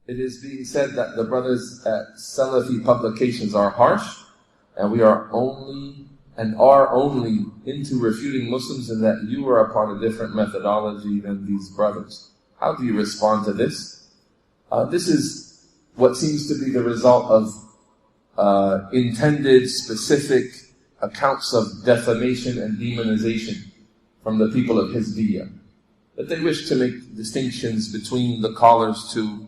It is being said that the brothers at Salafi Publications are harsh, and we are only into refuting Muslims, and that you are upon a different methodology than these brothers. How do you respond to this? This is what seems to be the result of intended, specific accounts of defamation and demonization from the people of Hizbiyya. That they wish to make distinctions between the callers to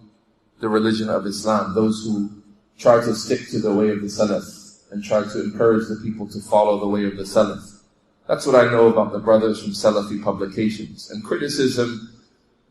the religion of Islam, those who try to stick to the way of the Salaf and try to encourage the people to follow the way of the Salaf. That's what I know about the brothers from Salafi Publications. And criticism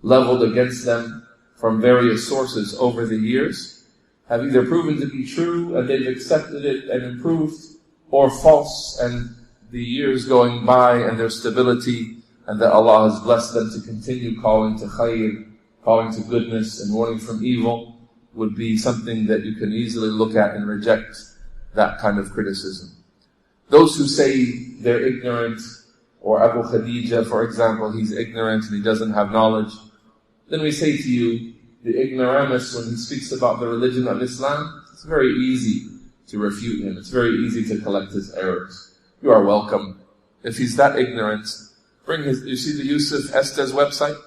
leveled against them from various sources over the years have either proven to be true and they've accepted it and improved, or false, and the years going by and their stability, and that Allah has blessed them to continue calling to khair, calling to goodness and warning from evil, would be something that you can easily look at and reject that kind of criticism. Those who say they're ignorant, or Abu Khadija, for example, he's ignorant and he doesn't have knowledge, then we say to you, the ignoramus, when he speaks about the religion of Islam, it's very easy to refute him. It's very easy to collect his errors. You are welcome. If he's that ignorant, bring his, you see the Yusuf Estes website?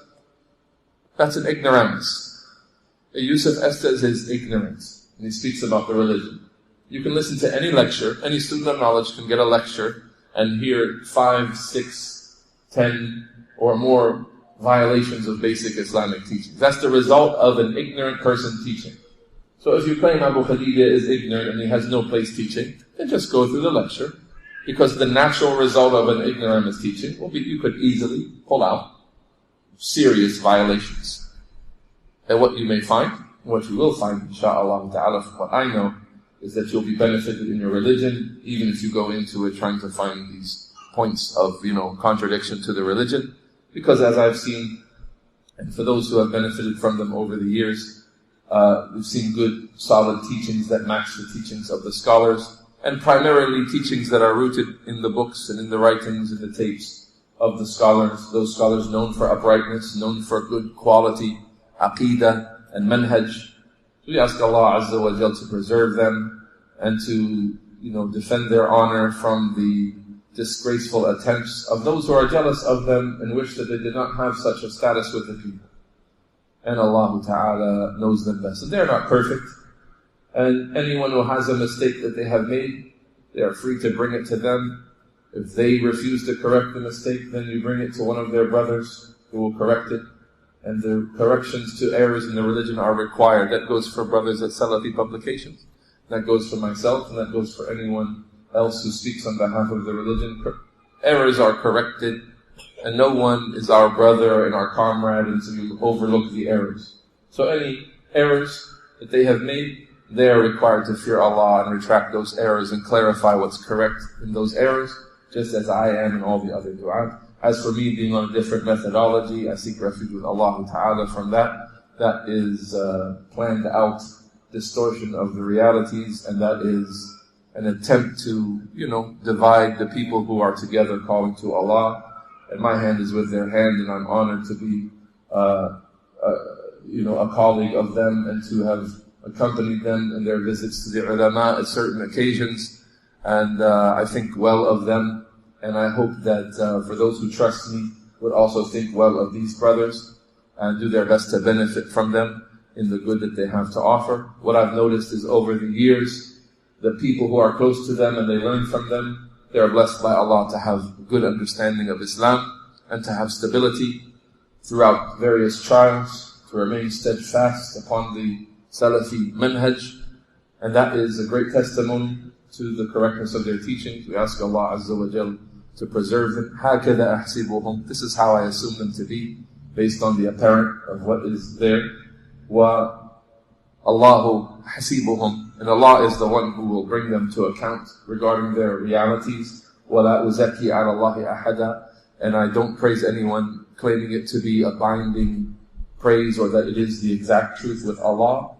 That's an ignoramus. Yusuf Estes is ignorant, and he speaks about the religion. You can listen to any lecture, any student of knowledge can get a lecture and hear 5, 6, 10 or more violations of basic Islamic teachings. That's the result of an ignorant person teaching. So if you claim Abu Khadija is ignorant and he has no place teaching, then just go through the lecture. Because the natural result of an ignoramus teaching will be, you could easily pull out serious violations. And what you may find, what you will find, inshaAllah ta'ala, from what I know, is that you'll be benefited in your religion, even if you go into it trying to find these points of, contradiction to the religion. Because as I've seen, and for those who have benefited from them over the years, we've seen good, solid teachings that match the teachings of the scholars, and primarily teachings that are rooted in the books and in the writings and the tapes of the scholars, those scholars known for uprightness, known for good quality, aqeedah and manhaj. We ask Allah Azza wa Jal to preserve them and to, defend their honor from the disgraceful attempts of those who are jealous of them and wish that they did not have such a status with the people. And Allah Ta'ala knows them best. And they're not perfect. And anyone who has a mistake that they have made, they are free to bring it to them. If they refuse to correct the mistake, then you bring it to one of their brothers who will correct it. And the corrections to errors in the religion are required. That goes for brothers at Salafi Publications. That goes for myself, and that goes for anyone else who speaks on behalf of the religion. Errors are corrected, and no one is our brother and our comrade until you overlook the errors. So any errors that they have made, they are required to fear Allah and retract those errors and clarify what's correct in those errors, just as I am and all the other du'at. As for me being on a different methodology, I seek refuge with Allah Ta'ala from that. That is planned out distortion of the realities, and that is an attempt to, divide the people who are together calling to Allah. And my hand is with their hand, and I'm honored to be, a colleague of them and to have accompanied them in their visits to the ulama at certain occasions. And I think well of them, and I hope that for those who trust me would also think well of these brothers and do their best to benefit from them in the good that they have to offer. What I've noticed is over the years, the people who are close to them and they learn from them, they are blessed by Allah to have good understanding of Islam and to have stability throughout various trials, to remain steadfast upon the Salafi manhaj. And that is a great testimony to the correctness of their teachings. We ask Allah Azza wa Jal to preserve them. هَكَذَا أَحْسِبُهُمْ. This is how I assume them to be, based on the apparent of what is there. وَاللَّهُ حَسِيبُهُمْ. And Allah is the one who will bring them to account regarding their realities. وَلَا أُزَكِّي عَلَى اللَّهِ أَحَدًا. And I don't praise anyone claiming it to be a binding praise or that it is the exact truth with Allah.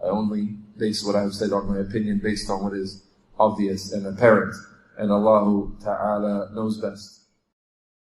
I only base what I have said on my opinion based on what is obvious and apparent. And Allah Ta'ala knows best.